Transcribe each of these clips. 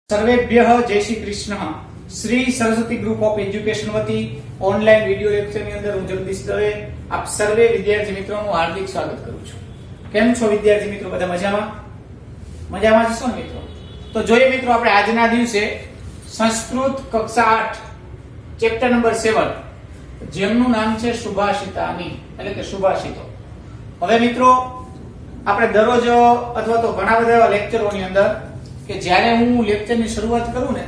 સર્વેભ્યઃ જય Shri Krishna. Shri Saraswati group of education વતી online video lecture ની અંદર હું જગદીશ દવે આપ સર્વે વિદ્યાર્થી મિત્રોનું હાર્દિક સ્વાગત કરું છું. કેમ છો વિદ્યાર્થી મિત્રો? બધા મજામાં? મજામાં છો ને મિત્રો? તો જોઈએ મિત્રો, આપણે આજના દિવસે સંસ્કૃત કક્ષા 8 ચેપ્ટર નંબર 7 જેમનું નામ છે સુભાષિતાની એટલે કે સુભાષિતો. હવે મિત્રો, આપણે દરરોજ અથવા તો ઘણા બધા એવા લેક્ચરોની અંદર કે જ્યારે હું લેક્ચરની શરૂઆત કરું ને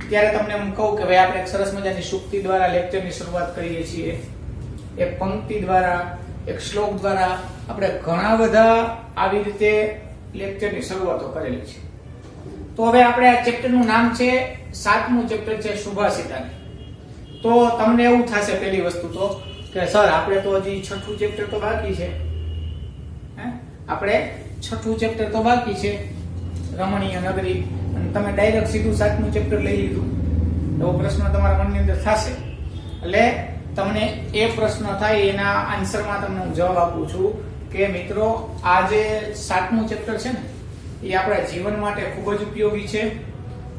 ત્યારે તમને હું કહું કે ભાઈ આપણે એક સરસ મજાની સૂક્તિ દ્વારા લેક્ચરની શરૂઆત કરીએ છીએ, એક પંક્તિ દ્વારા, એક શ્લોક દ્વારા આપણે ઘણા બધા આવી રીતે લેક્ચરની શરૂઆતો કરેલી છે. તો હવે આપણે આ ચેપ્ટરનું નામ છે 7મું ચેપ્ટર છે સુભાષિતાની. તો તમને એવું થશે પહેલી વસ્તુ તો કે સર આપણે તો હજી 6થું ચેપ્ટર તો બાકી છે. આપણે 6થું ચેપ્ટર તો બાકી છે રમણીય નગરી, અને તમે ડાયરેક્ટ સીધું 7મું ચેપ્ટર લઈ લીધું. એવો પ્રશ્ન તમારા મનની અંદર થશે. એટલે તમને એ પ્રશ્ન થાય એના આન્સરમાં તમને હું જવાબ આપું છું કે મિત્રો, આ જે 7મું ચેપ્ટર છે ને એ આપણા જીવન માટે ખૂબ જ ઉપયોગી છે.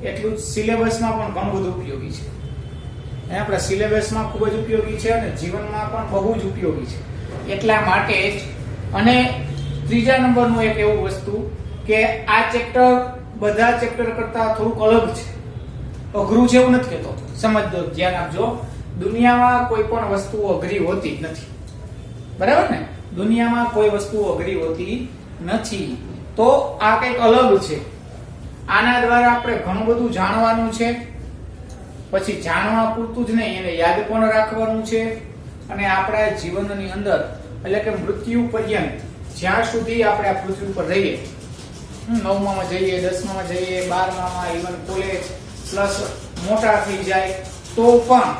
એટલું જ સિલેબસમાં પણ ઘણું બધું ઉપયોગી છે. આપણા સિલેબસમાં ખૂબ જ ઉપયોગી છે અને જીવનમાં પણ બહુ જ ઉપયોગી છે. એટલા માટે જ અને ત્રીજા નંબરનું એક એવું વસ્તુ કે આ ચેપ્ટર બધા ચેપ્ટર કરતા થોડુંક અલગ છે, અઘરું છે એવું નથી કહેતો. સમજજો, ધ્યાન આપજો. દુનિયામાં કોઈ પણ વસ્તુ અઘરી હોતી નથી, બરાબર ને? દુનિયામાં કોઈ વસ્તુ અઘરી હોતી નથી. તો આ કંઈક અલગ છે. આના દ્વારા આપણે ઘણું બધું જાણવાનું છે. પછી જાણવા પૂરતું જ નહીં, એને યાદ પણ રાખવાનું છે. અને આપણા જીવનની અંદર એટલે કે મૃત્યુ પર્યંત જ્યાં સુધી આપણે આ પૃથ્વી ઉપર રહીએ, 9માં જઈએ, 10માં જઈએ, 12માં, ઇવન કોલેજ પ્લસ મોટા થઈ જાય તો પણ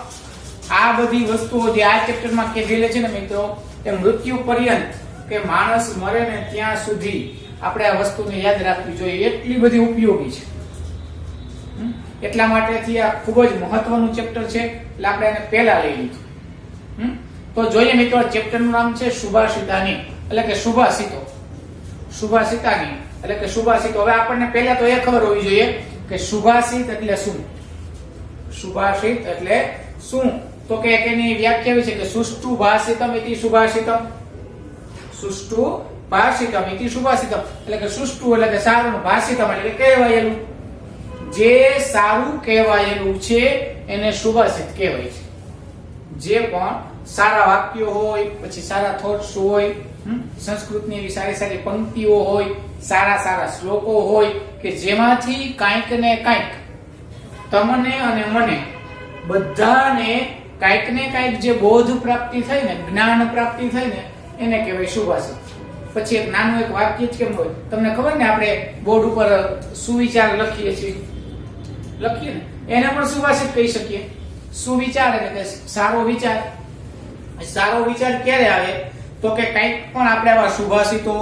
આ બધી વસ્તુઓ જે આ ચેપ્ટરમાં કહેલી છે ને મિત્રો, એ મૃત્યુ પર્યંત કે માણસ મરે ને ત્યાં સુધી આપણે આ વસ્તુને યાદ રાખવી જોઈએ. એટલી બધી ઉપયોગી છે. એટલા માટેથી આ ખૂબ જ મહત્વનું ચેપ્ટર છે. એટલે આપણે એને પહેલા લઈ લીધું. તો જોઈએ મિત્રો, આ ચેપ્ટરનું નામ છે સુભાષિતાની એટલે કે સુભાષિતો. સુભાષિતાની એટલે કે સુભાષિતો. હવે આપણને પહેલા તો એ ખબર હોવી જોઈએ કે સુભાષિત એટલે શું. સુભાષિત એટલે શું? તો કે એની વ્યાખ્યા એવી છે કે સુષ્ઠુ ભાષિતમ ઇતિ સુભાષિતમ. સુષ્ઠુ ભાષિતમ ઇતિ સુભાષિતમ એટલે કે સુષ્ઠુ એટલે કે સારું, ભાષિતમ એટલે કહેવાયેલું. જે સારું કહેવાયેલું છે એને સુભાષિત કહેવાય છે. જે પણ સારા વાક્યો હોય, પછી સારા થોટ્સ હોય, સંસ્કૃતની એવી સારી સારી પંક્તિઓ હોય, સારા સારા શ્લોકો હોય કે જેમાંથી કાંઈક ને કાંઈક તમને અને મને બધાને કાંઈક ને કાંઈક જે બોધ પ્રાપ્તિ થઈ ને, જ્ઞાન પ્રાપ્તિ થઈ ને, એને કહેવાય સુભાષિત. પછી એક નાનું એક વાક્ય જ કેમ હોય તમને ખબર ને, આપણે બોર્ડ ઉપર સુવિચાર લખીએ છીએ, લખીએ ને, એને પણ સુભાષિત કહી શકીએ. સુવિચાર એટલે કે સારો વિચાર. સારો વિચાર ક્યારે આવે? તો કે કંઈક પણ આપણે આવા સુભાષિતો,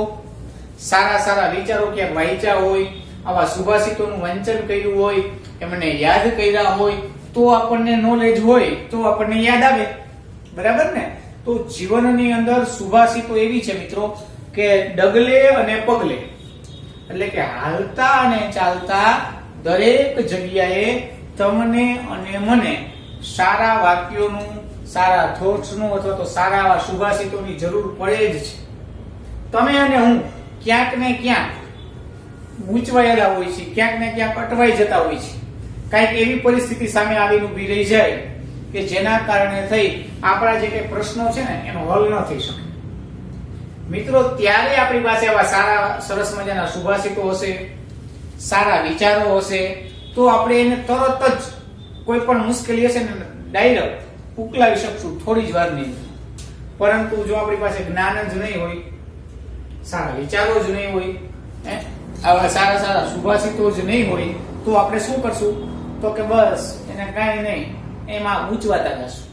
સારા સારા વિચારો ક્યાંક વાંચ્યા હોય, આવા સુભાષિતોનું વાંચન કર્યું હોય, એમને યાદ કર્યા હોય, તો આપણને નોલેજ હોય, તો આપણને યાદ આવે, બરાબર ને? તો જીવનની અંદર સુભાષિતો એવી છે મિત્રો કે ડગલે અને પગલે એટલે કે હાલતા અને ચાલતા દરેક જગ્યાએ તમને અને મને સારા વાક્યોનું, સારા થોટ્સનું અથવા તો સારા આવા સુભાષિતોની જરૂર પડે જ છે. તમે અને હું ક્યાંક ને ક્યાંક ગૂંચવાયેલા હોય છે, ક્યાંક ને ક્યાંક અટવાઈ જતા હોય છે. કાંઈક એવી પરિસ્થિતિ સામે આવીને ઊભી રહી જાય કે જેના કારણે થઈ આપણા જે કઈ પ્રશ્નો છે ને એનો હલ ન થઈ શકે. મિત્રો, ત્યારે આપણી પાસે આવા સારા સરસ મજાના સુભાષિતો હશે, સારા વિચારો હશે, તો આપણે એને તરત જ કોઈ પણ મુશ્કેલી હશે ને ડાયરેક્ટ ઉકલાવી શકશું થોડી જ વારની અંદર. પરંતુ જો આપણી પાસે જ્ઞાન જ નહીં હોય, સારા વિચારો જ નહીં હોય, આવા સારા સારા સુભાષિતો જ નહીં હોય, તો આપણે શું કરશું? તો કે બસ એને કાંઈ નહીં, એમાં ગૂંચવાતા જશું.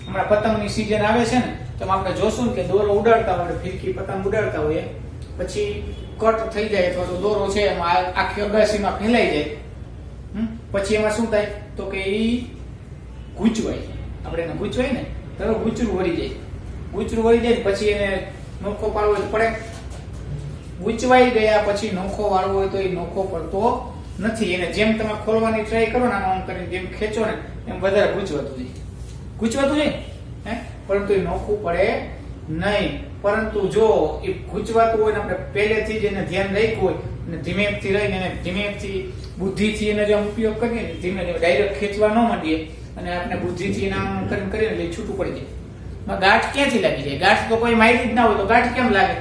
હમણાં પતંગની સીઝન આવે છે ને, તો આપણે જોશું ને કે દોરો ઉડાડતા હોય, ફીરકી પતંગ ઉડાડતા હોય, પછી કટ થઈ જાય અથવા તો દોરો છે એમાં આખી અગાસીમાં ફેલાઈ જાય. પછી એમાં શું થાય? તો કે એ ગૂંચવાય. આપણે એને ગૂંચવાય ને તો ગૂંચરું વળી જાય. ગૂંચરું વળી જાય પછી એને નોખો પાડવો પડે. ગૂંચવાઈ ગયા પછી નોખો વાળવો હોય તો એ નોખો પડતો નથી. એને જેમ તમે ખોલવાની ટ્રાય કરો ને આમ કરીને જેમ ખેંચો ને એમ વધારે ગૂંચવાતું જાય હે, પરંતુ એ નોખું પડે નહીં. પરંતુ જો એ ગૂંચવાતું હોય ને આપણે પહેલેથી જ એને ધ્યાન રાખ્યું હોય અને ધીમેથી રહીને એને ધીમેથી બુદ્ધિથી એને જો ઉપયોગ કરીએ ને ધીમે ધીમે ડાયરેક્ટ ખેંચવા ન માંડીએ અને આપણે બુદ્ધિથી એને આમ કરીને એટલે છૂટું પડી જાય. ગાંઠ ક્યાંથી લાગી જાય? ગાંઠ તો કોઈ માહિતી જ ના હોય તો ગાંઠ કેમ લાગે?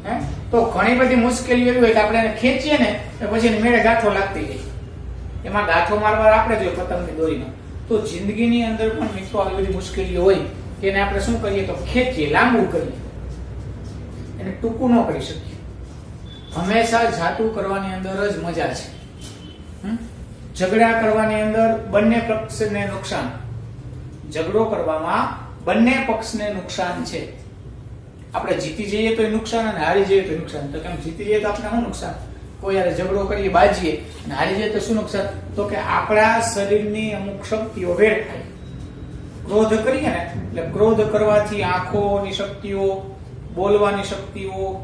હે, તો ઘણી બધી મુશ્કેલીઓ એવી હોય કે આપણે એને ખેંચીએ ને પછી એને મેળે ગાંઠો લાગતી જાય. એમાં ગાંઠો મારવા આપણે જોઈએ પતંગની દોરીમાં. તો જિંદગીની અંદર પણ મિત્રો આવી બધી મુશ્કેલીઓ હોય કે એને આપણે શું કરીએ તો ખેંચીએ, લાંબુ કરીએ, એને ટૂંકું ન કરી શકીએ. હંમેશા જાતું કરવાની અંદર જ મજા છે. ઝઘડા કરવાની અંદર બંને પક્ષને નુકસાન. ઝઘડો કરવામાં બંને પક્ષને નુકસાન છે. આપણે જીતી જઈએ તો નુકસાન અને હારી જઈએ તો નુકસાન. તો કેમ જીતી જઈએ તો આપણે શું નુકસાન? કોઈ યારે ઝઘડો કરીએ, બાજીએ અને હારી જઈએ તો શું નુકસાન? તો કે આપણા શરીરની અમુક શક્તિઓ વેડફાય. ક્રોધ કરીએ ને એટલે ક્રોધ કરવાથી આંખોની શક્તિઓ, બોલવાની શક્તિઓ,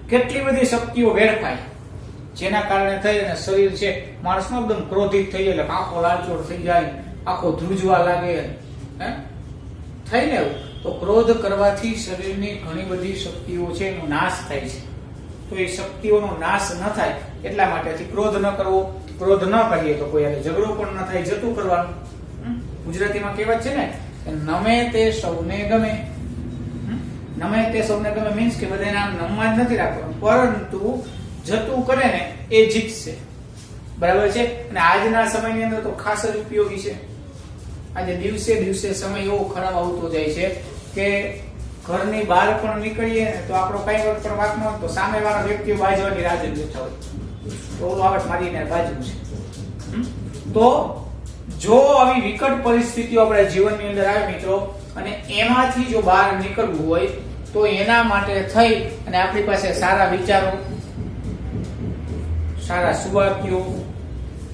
કેટલી બધી શક્તિઓ વેડફાય, જેના કારણે થઈ અને શરીર છે માણસનો એકદમ ક્રોધિત થઈ જાય એટલે આંખો લાલચોળ થઈ જાય, આંખો ધ્રુજવા લાગે, થઈ ને એવું. તો ક્રોધ કરવાથી શરીરની ઘણી બધી શક્તિઓ છે એનો નાશ થાય છે. તો એ શક્તિઓનો નાશ ન થાય એટલા માટેથી ક્રોધ ન કરવો. ક્રોધ ન કરીએ તો કોઈ ઝઘડો પણ ન થાય, જતું કરવાનું. ગુજરાતીમાં કહેવત છે ને કે નમે તે સૌને ગમે. નમે તે સૌને ગમે મીન્સ કે બધાને આમ નમવા જ નથી રાખવાનું, પરંતુ જતું કરે ને એ જીતશે. બરાબર છે. અને આજના સમયની અંદર તો ખાસ જ ઉપયોગી છે. આજે દિવસે દિવસે સમય એવો ખરાબ આવતો જાય છે કે ઘરની બહાર પણ નીકળીએ ને તો આપણો કઈ વખત પણ વાંક ન હોય તો સામેવાળા વ્યક્તિઓ બાજવાની રાહ જોઈ બેઠા હોય તો ઓલું આવટ મારીને બાજવું છે. તો જો આવી વિકટ પરિસ્થિતિઓ આપણા જીવનની અંદર આવે મિત્રો અને એમાંથી જો બહાર નીકળવું હોય તો એના માટે થઈ અને આપણી પાસે સારા વિચારો, સારા સુવાક્યો,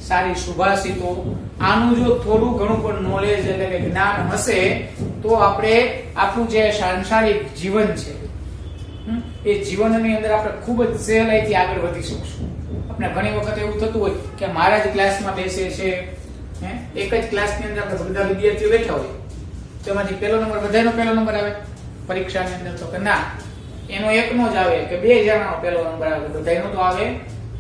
સારી સુભાષિતો, આનું જો થોડું ઘણું પણ નોલેજ એટલે કે જ્ઞાન હશે તો આપણે આપણું જે સાંસારિક જીવન છે એ જીવનની અંદર આપણે ખૂબ જ સહેલાઈથી આગળ વધી શકશું. આપણે ઘણી વખત એવું થતું હોય કે મારા જ ક્લાસમાં બેસે છે, એક જ ક્લાસની અંદર આપણે બધા વિદ્યાર્થીઓ બેઠા હોય તો એમાંથી પહેલો નંબર બધાનો પહેલો નંબર આવે પરીક્ષાની અંદર, તો કે ના, એનો એકનો જ આવે કે બે જણાનો પહેલો નંબર આવે, બધાનો તો આવે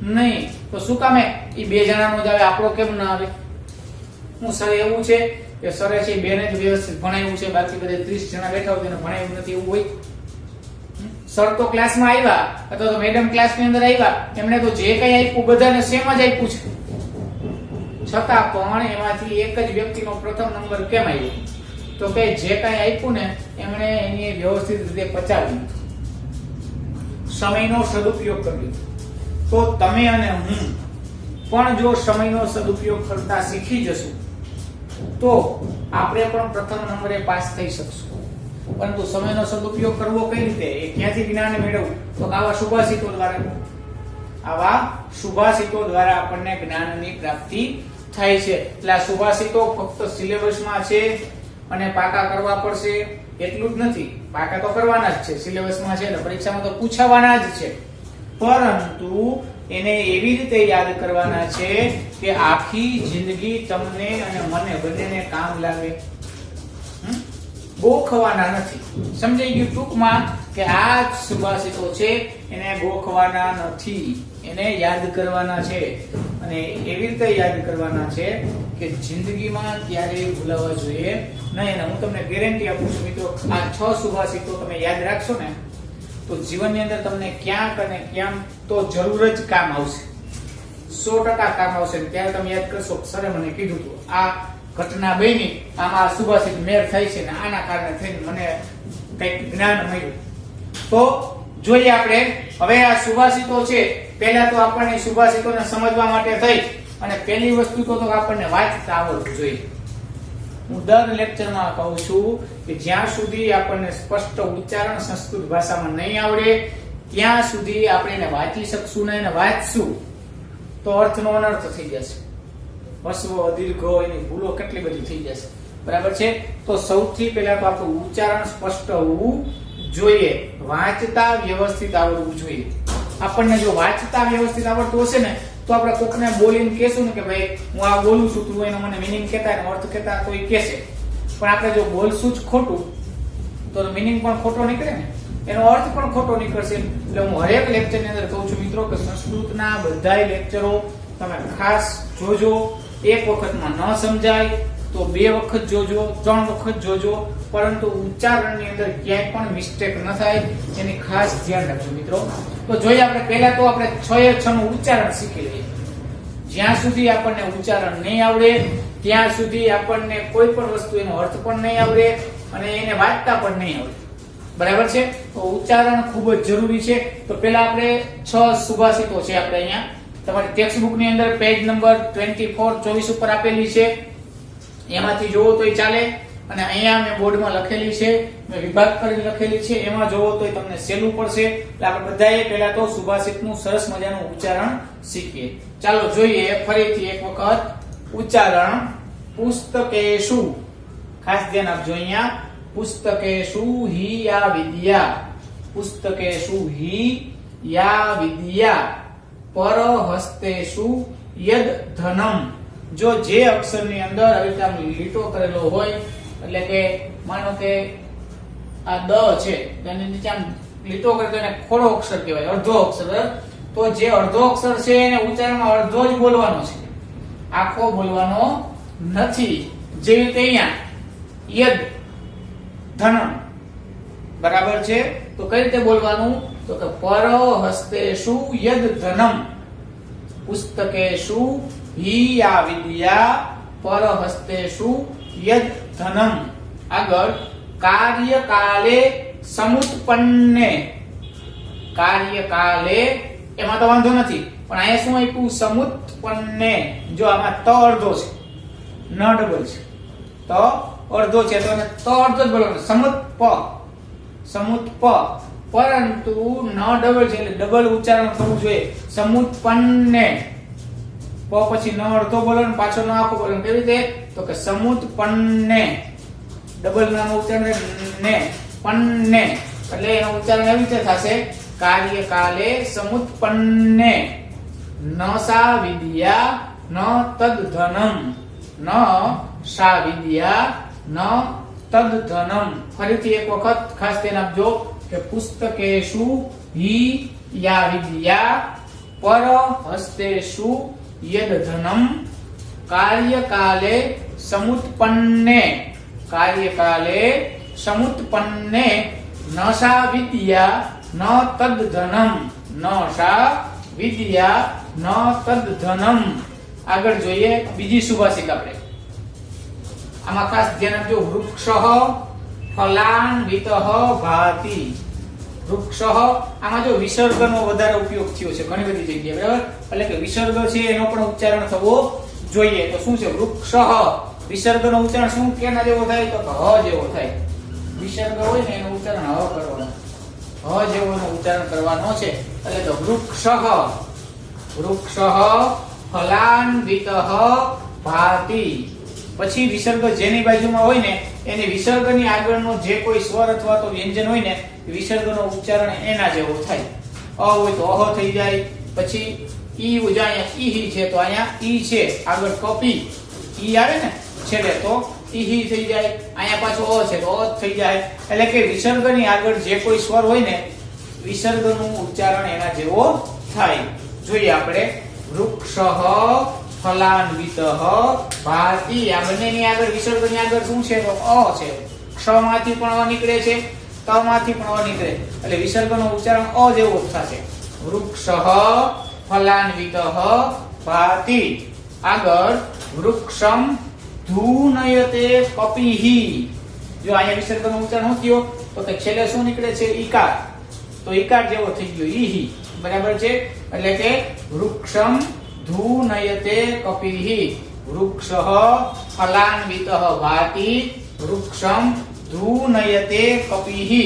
નહીં. તો શું કામે એ બે જણાનો જ આવે, આપણો કેમ ના આવે? હું સર એવું છે કે સરે છે બેને જ વ્યવસ્થિત ભણાવ્યું છે, બાકી બધા 30 જણા બેઠા હોય તેને ભણાવ્યું નથી એવું હોય? સર તો ક્લાસમાં આવ્યા અથવા તો મેડમ ક્લાસની અંદર આવ્યા, એમણે તો જે કંઈ આપ્યું બધાને સેમ જ આપ્યું છે, છતાં પણ એમાંથી એક જ વ્યક્તિનો પ્રથમ નંબર કેમ આવ્યો? તો કે જે કંઈ આપ્યું ને એમણે એની વ્યવસ્થિત રીતે પચાવી લીધું, સમયનો સદુપયોગ કર્યો. તો તમે અને હું પણ જો સમયનો સદુપયોગ કરતા શીખી જશું તો આપણે પણ પ્રથમ નંબરે પાસ થઈ શકશું. પરંતુ સમયનો સદુપયોગ કરવો કઈ રીતે, એ ક્યાંથી જ્ઞાન મેળવવું? તો આવા સુભાષિતો દ્વારા આપણને જ્ઞાનની પ્રાપ્તિ થાય છે. એટલે આ સુભાષિતો ફક્ત સિલેબસમાં છે અને પાકા કરવા પડશે એટલું જ નથી, પાકા તો કરવાના જ છે, સિલેબસમાં છે એટલે પરીક્ષામાં તો પૂછાવાના જ છે, પરંતુ એને એવી રીતે યાદ કરવાના છે કે આખી જિંદગી તમને અને મને બંનેને કામ લાગે. ગોખવાના નથી. સમજાઈ ગયું? ટૂંકમાં કે આ સુભાષિતો છે એને ગોખવાના નથી, એને યાદ કરવાના છે. અને એવી રીતે યાદ કરવાના છે કે જિંદગીમાં ક્યારેય ભૂલાવા જોઈએ નહીં. અને હું તમને ગેરંટી આપું છું મિત્રો, આ 6 સુભાષિતો તમે યાદ રાખશો ને તો જીવનની અંદર તમને ક્યાંક અને ક્યાંક તો જરૂર જ કામ આવશે, 100% કામ આવશે. ત્યારે તમે યાદ કરશો સરે મને કીધું હતું, આ ઘટના બની, આમાં સુભાષિત મેર થાય છે ને આના કારણે થઈને મને કંઈક જ્ઞાન મળ્યું. તો જોઈએ આપણે હવે આ સુભાષિતો છે. પહેલા તો આપણને સુભાષિતોને સમજવા માટે થઈ અને પહેલી વસ્તુ તો આપણને વાંચતા આવડવું જોઈએ. હું દર લેક્ચરમાં કહું છું કે જ્યાં સુધી આપણને સ્પષ્ટ ઉચ્ચારણ સંસ્કૃત ભાષામાં નહીં આવડે ત્યાં સુધી આપણે એને વાંચી શકશું નહીં, અને વાંચશું તો અર્થનો અનર્થ થઈ જશે. હસ્વ દીર્ઘ એની ભૂલો કેટલી બધી થઈ જશે. બરાબર છે? તો સૌથી પહેલા તો આપણું ઉચ્ચારણ સ્પષ્ટ હોવું જોઈએ, વાંચતા વ્યવસ્થિત આવડવું જોઈએ. આપણને જો વાંચતા વ્યવસ્થિત આવડતું હશે ને તો આપણે કોકને બોલીને કહેશું ને કે ભાઈ હું આ બોલું છું, તું એનો મને મીનિંગ કહેતા એનો અર્થ કહેતા, તો એ કહેશે. પણ આપણે જો બોલશું જ ખોટું તો મીનિંગ પણ ખોટો નીકળે ને, એનો અર્થ પણ ખોટો નીકળશે. એટલે હું હરેક લેક્ચરની અંદર કહું છું મિત્રો કે સંસ્કૃતના બધાય લેક્ચરો તમે ખાસ જોજો. એક વખતમાં ન સમજાય તો 2 વખત જોજો, 3 વખત જોજો, પરંતુ ઉચ્ચારણની અંદર ક્યાંય પણ મિસ્ટેક ન થાય એની ખાસ ધ્યાન રાખજો મિત્રો. તો જોઈએ આપણે પહેલા તો આપણે 6 નું ઉચ્ચારણ શીખી લઈએ. જ્યાં સુધી આપણને ઉચ્ચારણ નહીં આવડે ત્યાં સુધી આપણને કોઈ પણ વસ્તુ એનો અર્થ પણ નહીં આવડે અને એને વાંચતા પણ નહીં આવડે. બરાબર છે? તો ઉચ્ચારણ ખૂબ જ જરૂરી છે. તો પહેલા આપણે 6 સુભાષિતો છે આપણે અહીંયા તમારી ટેક્સ્ટ બુક ની અંદર પેજ નંબર 24 ઉપર આપેલી છે, એમાંથી જોવો તોય ચાલે. અને અહીંયા મેં બોર્ડમાં લખેલી છે, મેં વિભાગ કરીને લખેલી છે, એમાં જોવો તોય તમને સહેલું પડશે. એટલે આપણે બધાએ પહેલા તો સુભાષિતનું સરસ મજાનું ઉચ્ચારણ શીખીએ. ચાલો જોઈએ ફરીથી એક વખત ઉચ્ચારણ. પુસ્તકેષુ, ખાસ ધ્યાન આપજો અહીંયા, પુસ્તકેષુ હિ યા વિદ્યા, પુસ્તકેષુ હિ યા વિદ્યા, પરહસ્તેષુ યદ ધનમ. જો જે અક્ષરની અંદર આવી રીતે આમ લીટો કરેલો હોય, એટલે કે માનો કે આ દ છે તેની નીચે આમ લીટો કરે તો એને ખોડો અક્ષર કહેવાય, અડધો અક્ષર. તો જે અડધો અક્ષર છે એને ઉચ્ચારણમાં અડધો જ બોલવાનો છે, આખો બોલવાનો નથી. જેવી રીતે અહીંયા યદ ધનમ, બરાબર છે? તો કઈ રીતે બોલવાનું? તો કે પરહસ્તેષુ યદ ધનમ, પુસ્તકેષુ હિ યા વિદ્યા, પરહસ્તેષુ યદ ધનમ. આગળ કાર્યકાલે સમુત્પન્ને, કાર્યકાલે એમાં તો વાંધો નથી, પણ અહીંયા શું આપ્યું? સમુત્પન્ને. જો આમાં ત અડધો છે, ન ડબલ છે, તો અડધો છે તો ત અડધો જ બોલવાનો. સમુત્પ, સમુત્પ, પરંતુ ન ડબલ છે એટલે ડબલ ઉચ્ચારણ થવું જોઈએ. સમુત્પન્ને, પ પછી ન અડધો બોલવાનો, પાછો ન આખો બોલવાનો. કેવી રીતે? તો કે સમુત્પન્ને, ડબલ નાનું ઉચ્ચારણ ને, પન્ને, એટલે એનું ઉચ્ચારણ એવી રીતે થશે કાર્યકાલે સમુત્પન્ને, ન સા વિદ્યા ન તદ ધનમ, ન સા વિદ્યા ન તદ ધનમ. ફરીથી એક વખત ખાસ ધ્યાન આપજો કે પુસ્તકેષુ હિ યા વિદ્યા, પરહસ્તેષુ યદ ધનમ, કાર્યકાલે સમુત્પન્ને, કાર્યકાલે સમુત્પન્ને, ન સા વિદ્યા ન તદ ધનમ, ન સા વિદ્યા ન તદ ધનમ. આગળ જોઈએ બીજી સુભાષિત આપણે. આમાં ખાસ ધ્યાન આપજો. વૃક્ષઃ ફલાન્વિતઃ ભાતિ, વૃક્ષઃ, આમાં જો વિસર્ગનો વધારે ઉપયોગ થયો છે ઘણી બધી જગ્યાએ, બરાબર? એટલે કે વિસર્ગ છે એનો પણ ઉચ્ચારણ થવો જોઈએ. તો શું છે? વૃક્ષઃ. વિસર્ગનો ઉચ્ચારણ શું કેના જેવો થાય? તો હ જેવો થાય. વિસર્ગ હોય ને એનું ઉચ્ચારણ હ કરવાનું, હ જેવો એનું ઉચ્ચારણ કરવાનો છે. એટલે તો વૃક્ષઃ, વૃક્ષઃ ફલાન્વિતઃ ભાતિ. પછી વિસર્ગ જેની બાજુમાં હોય ને એની વિસર્ગની આગળનો જે કોઈ સ્વર અથવા તો વ્યંજન હોય ને વિસર્ગનો ઉચ્ચારણ એના જેવો થાય. અ હોય તો અહ થઈ જાય, પછી ઈ હોય, અહીંયા ઈ છે તો અહીંયા ઈ છે, આગળ કપી ઈ આવે ને છેડે તો ઈ થઈ જાય, અહીંયા પાછો અ છે તો અ થઈ જાય. એટલે કે વિસર્ગની આગળ જે કોઈ સ્વર હોય ને વિસર્ગનું ઉચ્ચારણ એના જેવો થાય. જોઈએ આપણે. વૃક્ષઃ ફલાન્વિતઃ ભાતિ. આ બંનેની આગળ વિસર્ગની આગળ શું છે? તો અ છે. ક્ષ માંથી પણ અ નીકળે છે, ત માંથી પણ અ નીકળે, એટલે વિસર્ગનું ઉચ્ચારણ અ જેવો થશે. વૃક્ષઃ ફલાન્વિતઃ ભાતિ. આગળ વૃક્ષમ ધૂનયતે કપિહિ. જો અહીંયા વિસર્ગનું ઉચ્ચારણ શું થયો? તો કે છેલ્લે શું નીકળે છે? ઈકાર, તો ઈકાર જેવો થઈ ગયો ઈહિ, બરાબર છે? એટલે કે વૃક્ષમ ધૂનયતે કપિહિ, વૃક્ષઃ ફલાન્વિતઃ ભાતિ, વૃક્ષમ ધૂનયતે કપિહિ,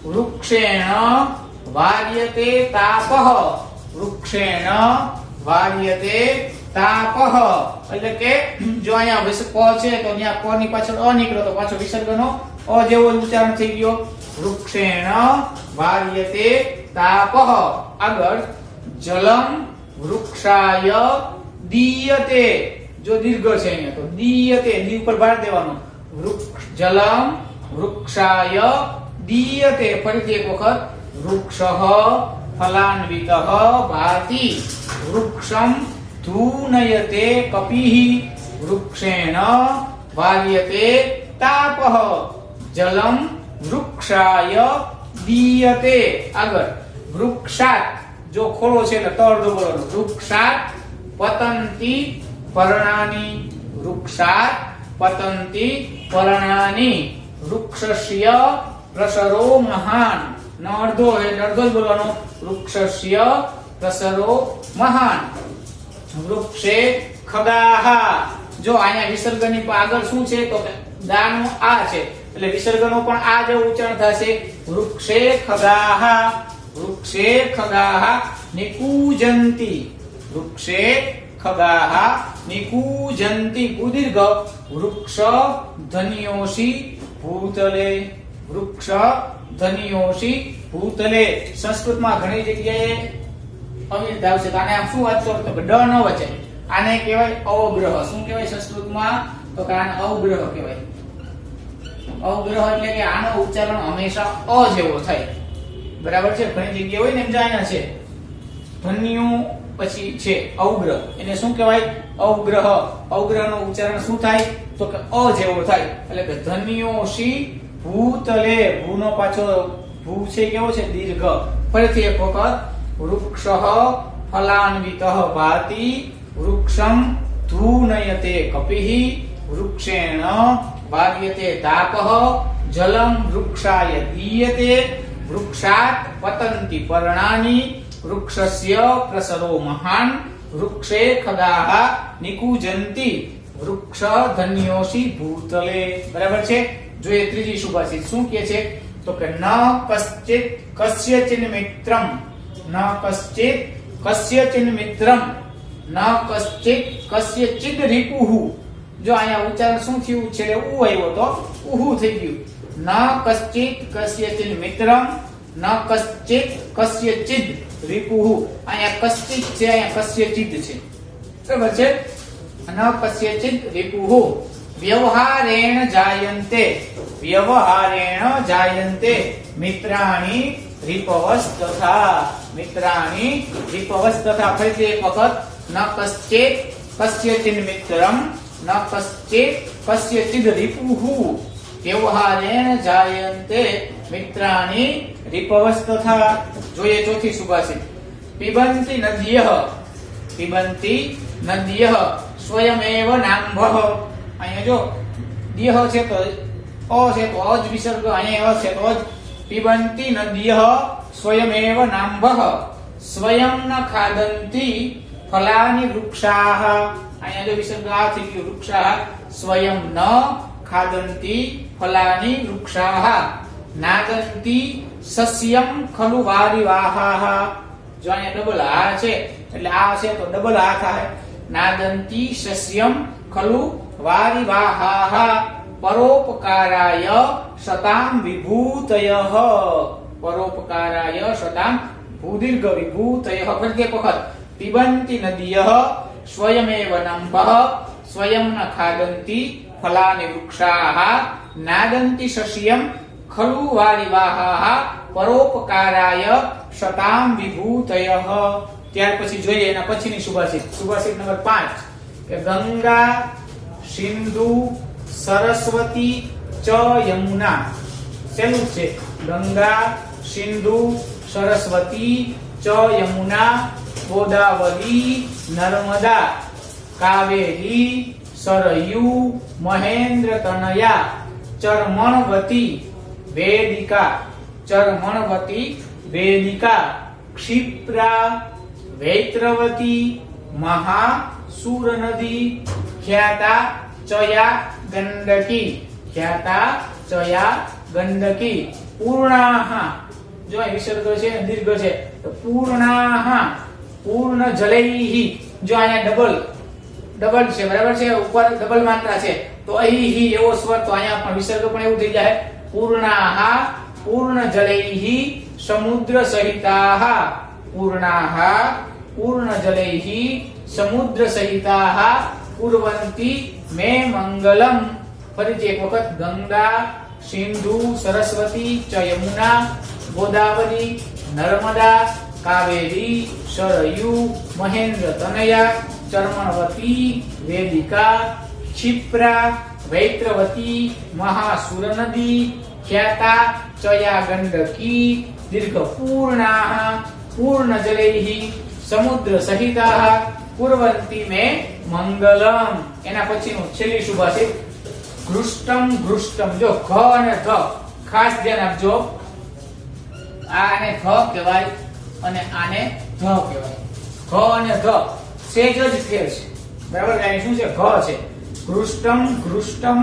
વૃક્ષેણ વાર્યતે તાપઃ, વૃક્ષેણ વાર્યતે તાપઃ. એટલે કે જો અહીંયા પ છે તો અહીંયા પ ની પાછળ અ નીકળ્યો તો પાછો વિસર્ગનો અ જેવો ઉચ્ચારણ થઈ ગયો. વૃક્ષેણ વાર્યતે તાપઃ. આગળ જલમ વૃક્ષાય દીયતે, જો દીર્ઘ છે અહીંયા તો દીયતે, દી ઉપર ભાર દેવાનો, જલમ વૃક્ષાય દીયતે, ફરીથી એક વખત, વૃક્ષઃ ફલાન્વિતઃ ભાતિ, વૃક્ષમ ધૂનયતે કપિઃ, વૃક્ષેણ વાર્યતે તાપઃ, જલમ વૃક્ષાય દીયતે. આગળ, વૃક્ષાત, જો ખોલો છે એટલે તળદો બોલો, વૃક્ષાત પતંતી પર્ણાની, વૃક્ષાત પતંતી પર્ણાની, વૃક્ષસ્ય પ્રસરો મહાન, ન અડધો એટલે અડધો જ બોલવાનો, વૃક્ષસ્ય પ્રસરો મહાન, વૃક્ષે ખગાહ, જો અહીંયા વિસર્ગની આગળ શું છે તો દાનો આ છે એટલે વિસર્ગનો પણ આ જેવું ઉચ્ચારણ થશે, વૃક્ષે ખગાહ, વૃક્ષે ખગાહ નિકૂજંતી, વૃક્ષે ખગાહ નિકૂજંતી, કુદીર્ઘ, વૃક્ષ ધન્યોષી ભૂતલે, વૃક્ષ ધન્યોષી ભૂતલે. સંસ્કૃતમાં ઘણી જગ્યાએ અવિર્ધ આવશે તો આને આમ શું વાંચો તો ડ ન વચે, આને કહેવાય અવગ્રહ. શું કહેવાય સંસ્કૃતમાં તો કે આને અવગ્રહ કહેવાય. અવગ્રહ એટલે કે આનો ઉચ્ચારણ હંમેશા અ જેવો થાય, બરાબર છે. ઘણી જગ્યાએ હોય ને એમ જાણ્યા છે ધન્યુ પછી છે અવગ્રહ, એને શું કહેવાય અવગ્રહ. અવગ્રહનું ઉચ્ચારણ શું થાય તો કે અ જેવો થાય, એટલે કે ધન્યોષી ભૂતલે, ભૂનો પાછો ભૂ છે કેવો છે દીર્ઘ. ફરીથી એક વખત, વૃક્ષઃ ફલાન્વિતઃ ભાતિ, વૃક્ષમ ધૂનયતે કપિઃ, વૃક્ષેણ વાર્યતે તાપઃ, જલમ વૃક્ષાય દીયતે, વૃક્ષાત પતંતિ પર્ણાની, વૃક્ષસ્ય પ્રસરો મહાન, વૃક્ષે ખગાહ નિકૂજંતી, વૃક્ષ ધન્યોષી ભૂતલે. બરાબર છે. જોઈએ ત્રીજી સુભાષિત શું કહે છે તો કે ન કશ્ચિત કસ્યચિન મિત્રમ, ન કશ્ચિત કસ્યચિન મિત્રમ, ન કશ્ચિત કસ્યચિદ રિપુઃ. જો અહીંયા ઉચ્ચારણ શું થયું છે ઉ આવ્યો તો ઉહુ થઈ ગયું. ન કશ્ચિત કસ્યચિન મિત્રમ, ન કશ્ચિત કસ્યચિદ રિપુઃ. અહીંયા કશ્ચિત છે, અહીંયા કસ્યચિદ છે, બરાબર છે. ન કસ્યચિદ રિપુઃ. વ્યવહારેણ જાયન્તે, વ્યવહારેણ જાયન્તે મિત્રાણિ રિપવસ્તથા, મિત્રાણિ રિપવસ્તથા. ફરીથી એક વખત, ન કશ્ચિત કસ્યચિન મિત્રમ, ન કશ્ચિત કસ્યચિદ રિપુઃ. વ્યવહારેણ જાયન્તે મિત્રાણિ રિપવસ્તથા. જોઈએ ચોથી સુભાષિત, પિબંતિ નદ્યઃ, પિબંતિ નદ્યઃ સ્વયમેવ નામ્ભઃ. અહીંયા જો દ્યઃ છે તો અ છે તો અજ વિસર્ગ, અહીંયા અ છે તો અજ. પિબંતિ નદ્યઃ સ્વયમેવ નામ્ભઃ, સ્વયં ન ખાદંતિ ફલાની વૃક્ષાઃ. અહીંયા જો વિસર્ગ આ થઈ ગયો વૃક્ષાઃ, સ્વયં ન ખાદંતિ ફલાની વૃક્ષાઃ, નાદંતિ સસ્યમ ખલુ વારિવાહાઃ. જો અહીંયા ડબલ આ છે એટલે આ છે તો ડબલ આ થાય, નાદંતિ સસ્યમ ખલુ વારિવાહાઃ, પરોપકારાય સતામ વિભૂતયઃ, પરોપકારાય સતામ ભૂદીર્ઘ વિભૂતયઃ. ફરી એક વખત, પિબંતિ નદ્યઃ સ્વયમેવ નમ્ભઃ, સ્વયં ન ખાદંતિ ફલાની વૃક્ષાઃ, નાદંતિ સસ્યમ ખલુ વારિવાહાઃ, પરોપકારાય સતામ વિભૂતયઃ. ત્યાર પછી જોઈએ એના પછીની સુભાષિત, સુભાષિત નંબર 5 કે ગંગા સિંધુ સરસ્વતી ચ યમુના. શેનું છે? ગંગા સિંધુ સરસ્વતી ચ યમુના, ગોદાવરી નર્મદા કાવેરી સરયુ મહેન્દ્ર તનયા, ચર્મણવતી વેદિકા, ચર્મણવતી વેદિકા, ક્ષિપ્રા વૈત્રવતી મહાસુર નદી, ખ્યાતા ચયા ગંડકી, ખ્યાતા ચયા ગંડકી, પૂર્ણાહ. જો આ વિસર્ગ છે દીર્ઘ છે તો પૂર્ણાહ, પૂર્ણ જલૈહિ. જો અહીંયા ડબલ છે, બરાબર છે, ઉપર ડબલ માત્રા છે તો અહીં એવો સ્વર, તો અહીંયા પણ વિસર્ગ પણ એવું થઈ જાય, પૂર્ણાહ પૂર્ણ જલૈહિ સમુદ્ર સહિતાહ, પૂર્ણાહ पूर्णजलैः समुद्रसहिताः कुर्वन्ति मे मंगलम। फरीથી એક વખત ગંગા, સિંધુ, સરસ્વતી ચ યમુના ગોદાવરી નર્મદા કાવેરી સરયુ મહેન્દ્ર તનયા ચર્મણવતી વેદિકા क्षिप्रा वैत्रवती महासुर नदी ख्याता चया गंडकी दीर्घपूर्णाः पूर्णजलैः समुद्र सहिताः कुर्वन्ति मे मंगलम। एना पछीनो छेल्ली सुभाषित घृष्टम घृष्टम। जो घ अने ध खास ध्यान आपजो। आने घ कहेवाय अने आने ध कहेवाय। घ अने ध सेज ज फेर छे, बराबर। आने शुं छे? घ छे। घृष्टम घृष्टम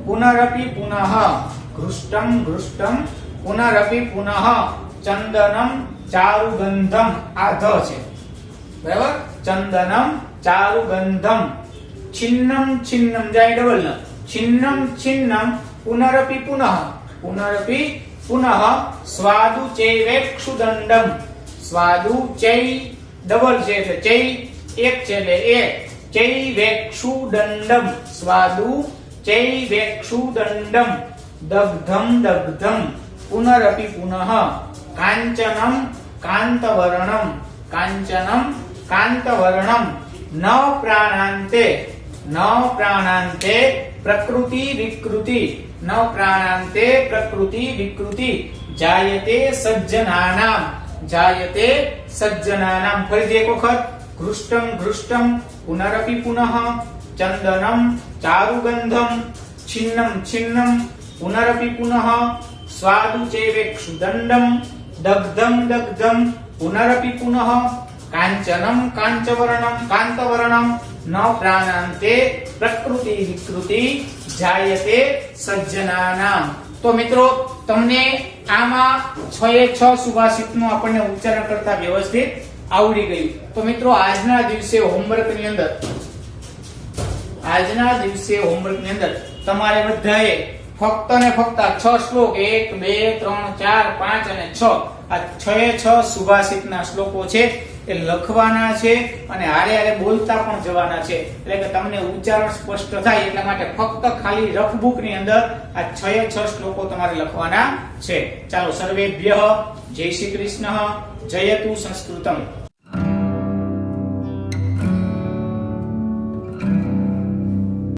पुनरपि पुनः। घृष्टम घृष्टम पुनरपि पुनः चंदनम चारुगंधम। आ ध छे, बराबर। चंदनम चारुगंधम छिन्नम छिन्नम जाय डबल न छिन्नम छिन्नम पुनरपि पुनः पुनरपि पुनः स्वादु चैवेक्षुदंडम। स्वादु चै डबल छे એટલે ચૈ એક છે એટલે એક चैवेक्षुदंडम। स्वादु चैवेक्षुदंडम दग्धम दग्धम पुनरपि पुनः कांचनम कांतवर्णम। कांचनम कांतवर्णम न प्राणान्ते न प्राणान्ते प्रकृति विकृति। न प्राणान्ते प्रकृति विकृति जायते सज्जनानां। जायते सज्जनानां। फरीથી એક વખત घृष्टम घृष्टम पुनरपि पुनः चंदनम चारुगंधम छिन्नम छिन्नम पुनरपि पुनः स्वादु चैवेक्षुदंडम दग्धम दग्धम पुनरपि पुनः कांचनम कांचवर्णम कांतवर्णम न प्राणान्ते प्रकृति विकृति जायते सज्जनानां। तो मित्रों तमने आमा 6 सुभाषितનું આપણને ઉચ્ચારણ કરતા વ્યવસ્થિત આવડી ગયું। તો મિત્રો આજના દિવસે હોમવર્કની અંદર તમારે બધાએ ફક્ત ને ફક્ત 6 શ્લોક 1 2 3 4 5 અને 6 આ 6 સુભાષિતના શ્લોકો છે એ લખવાના છે અને હારે હારે બોલતા પણ જવાના છે। એટલે કે તમને ઉચ્ચારણ સ્પષ્ટ થાય એટલા માટે ફક્ત ખાલી રફ બુકની અંદર આ 6 શ્લોકો તમારે લખવાના છે। ચાલો સર્વેભ્યઃ જય શ્રી કૃષ્ણ, જયતુ સંસ્કૃતમ।